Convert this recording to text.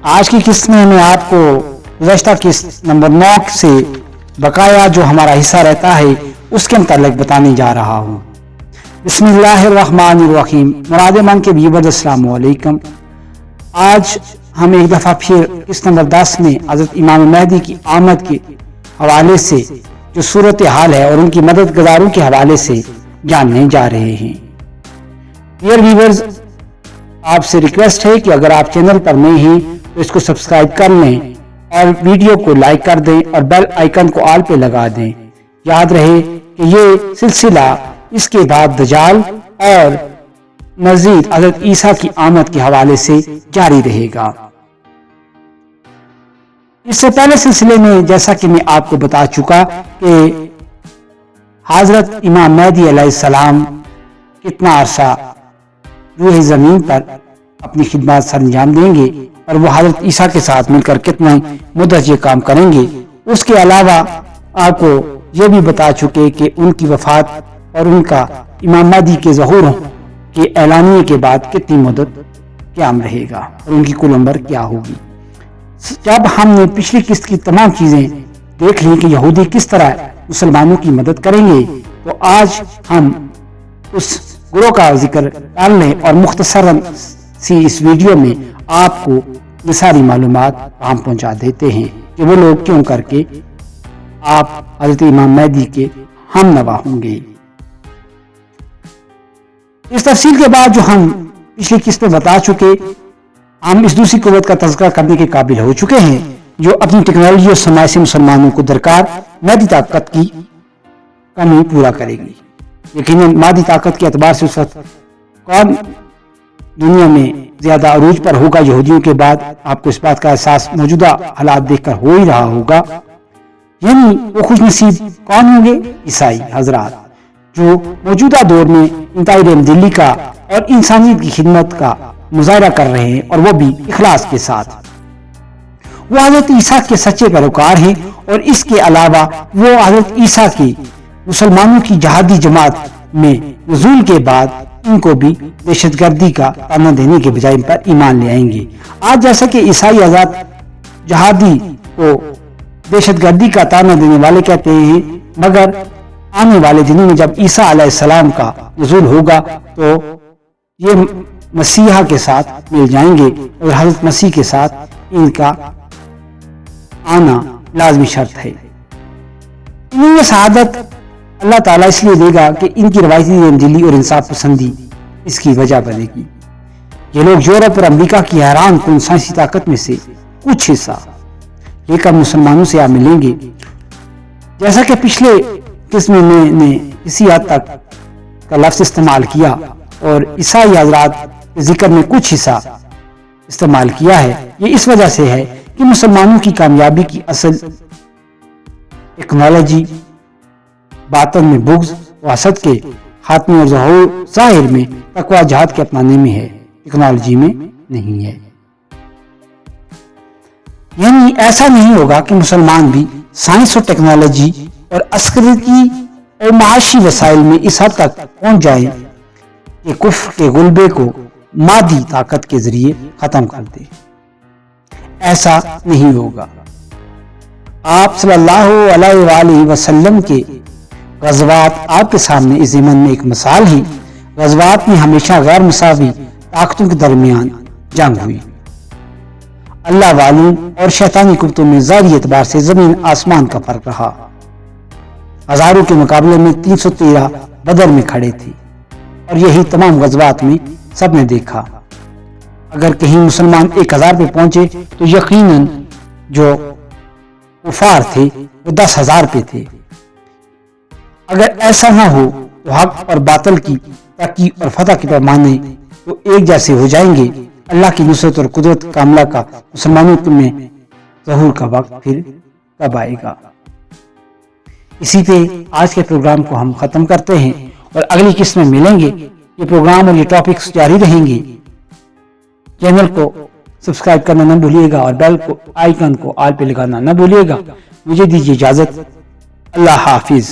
آج کی قسط میں میں آپ کو گزشتہ قسط نمبر 9 سے بقایا جو ہمارا حصہ رہتا ہے اس کے متعلق بتانے جا رہا ہوں۔ بسم اللہ الرحمن الرحیم۔ مراد من کے ویور السلام علیکم۔ آج ہم ایک دفعہ پھر قسط نمبر 10 میں حضرت امام مہدی کی آمد کے حوالے سے جو صورتحال ہے اور ان کی مددگاروں کے حوالے سے جاننے جا رہے ہیں۔ ڈیئر ویورز، آپ سے ریکویسٹ ہے کہ اگر آپ چینل پر نئے ہیں تو اس کو سبسکرائب کر لیں اور ویڈیو کو لائک کر دیں اور بیل آئیکن کو آل پہ لگا دیں۔ یاد رہے کہ یہ سلسلہ اس کے بعد دجال اور مزید حضرت عیسیٰ کی آمد کے حوالے سے جاری رہے گا۔ اس سے پہلے سلسلے میں جیسا کہ میں آپ کو بتا چکا کہ حضرت امام مہدی علیہ السلام کتنا عرصہ روح زمین پر اپنی خدمات سر انجام دیں گے اور وہ حضرت عیسیٰ کے ساتھ مل کر کتنے مدت یہ کام کریں گے۔ اس کے علاوہ آپ کو یہ بھی بتا چکے کہ ان کی وفات اور ان کا امام مہدی کے ظہور کے اعلانیے کے بعد کتنی مدت قیام رہے گا اور ان کی کل عمر کیا ہوگی۔ جب ہم نے پچھلی قسط کی تمام چیزیں دیکھ لی کہ یہودی کس طرح مسلمانوں کی مدد کریں گے، تو آج ہم اس گروہ کا ذکر ڈال لیں اور مختصراً سی اس ویڈیو میں آپ کو یہ ساری معلومات ہم پہنچا دیتے ہیں کہ وہ لوگ کیوں کر کے آپ حضرت امام مہدی کے ہم نوا ہوں گے۔ اس تفصیل کے بعد جو ہم پچھلی قسط میں بتا چکے، ہم اس دوسری قوت کا تذکرہ کرنے کے قابل ہو چکے ہیں جو اپنی ٹیکنالوجی اور سماج سے مسلمانوں کو درکار مادی طاقت کی کمی پورا کرے گی۔ یقیناً مادی طاقت کے اعتبار سے اس وقت کون دنیا میں زیادہ عروج پر ہوگا؟ یہودیوں کے بعد آپ کو اس بات کا احساس موجودہ حالات دیکھ کر ہو ہی رہا ہوگا، یعنی وہ خوش نصیب کون ہوں گے؟ عیسائی حضرات، جو موجودہ دور میں انتہائی رحم دلی کا اور انسانیت کی خدمت کا مظاہرہ کر رہے ہیں، اور وہ بھی اخلاص کے ساتھ۔ وہ حضرت عیسیٰ کے سچے پیروکار ہیں، اور اس کے علاوہ وہ حضرت عیسیٰ کی مسلمانوں کی جہادی جماعت میں نزول کے بعد ان کو بھی دہشت گردی کا تانا دینے کے بجائے ان پر ایمان لے آئیں گے۔ آج جیسا کہ عیسائی حضرات جہادی کو دہشت گردی کا تانا دینے والے کہتے ہیں، مگر آنے والے دنوں میں جب عیسیٰ علیہ السلام کا نزول ہوگا تو یہ مسیحا کے ساتھ مل جائیں گے اور حضرت مسیح کے ساتھ ان کا آنا لازمی شرط ہے۔ انہیں یہ شہادت اللہ تعالیٰ اس لیے دے گا کہ ان کی روایتی رحم دلی اور انصاف پسندی اس کی وجہ بنے گی۔ یہ لوگ یورپ اور امریکہ کی حیران کن سائنسی طاقت میں سے کچھ حصہ لے کر مسلمانوں سے آ ملیں گے۔ جیسا کہ پچھلے قسم میں میں نے اسی حد تک کا لفظ استعمال کیا اور عیسائی حضرات کے ذکر میں کچھ حصہ استعمال کیا ہے، یہ اس وجہ سے ہے کہ مسلمانوں کی کامیابی کی اصل ٹیکنالوجی باطن میں بغض و حسد کے خاتمے اور ظاہر میں تقوی جہاد کے اپنانے میں ہے، ٹیکنالوجی میں نہیں ہے۔ یعنی ایسا نہیں ہوگا کہ مسلمان بھی سائنس اور ٹیکنالوجی اور عسکری اور معاشی وسائل میں اس حد تک پہنچ جائیں کہ کفر کے غلبے کو مادی طاقت کے ذریعے ختم کر دے۔ ایسا نہیں ہوگا۔ آپ صلی اللہ علیہ وآلہ وسلم کے غزوات آپ کے سامنے اس ضمن میں ایک مثال ہے۔ غزوات میں ہمیشہ غیر مساوی طاقتوں کے درمیان جنگ ہوئی۔ اللہ والوں اور شیطانی قوتوں میں ظاہری اعتبار سے زمین آسمان کا فرق رہا۔ ہزاروں کے مقابلے میں 313 بدر میں کھڑے تھے، اور یہی تمام غزوات میں سب نے دیکھا۔ اگر کہیں مسلمان 1000 پہ پہنچے تو یقیناً جو کفار تھے وہ 10,000 پہ تھے۔ اگر ایسا نہ ہو تو حق اور باطل کی ترقی اور فتح کے پیمانے تو ایک جیسے ہو جائیں گے۔ اللہ کی نصرت اور قدرت کاملہ کا مسلمانوں میں ظہور کا وقت پھر کب آئے گا؟ اسی پہ آج کے پروگرام کو ہم ختم کرتے ہیں اور اگلی قسط میں ملیں گے۔ یہ پروگرام اور یہ ٹاپکس جاری رہیں گے۔ چینل کو سبسکرائب کرنا نہ بھولیے گا اور بیل کو آئیکن کو آل پہ لگانا نہ بھولیے گا۔ مجھے دیجیے اجازت۔ اللہ حافظ۔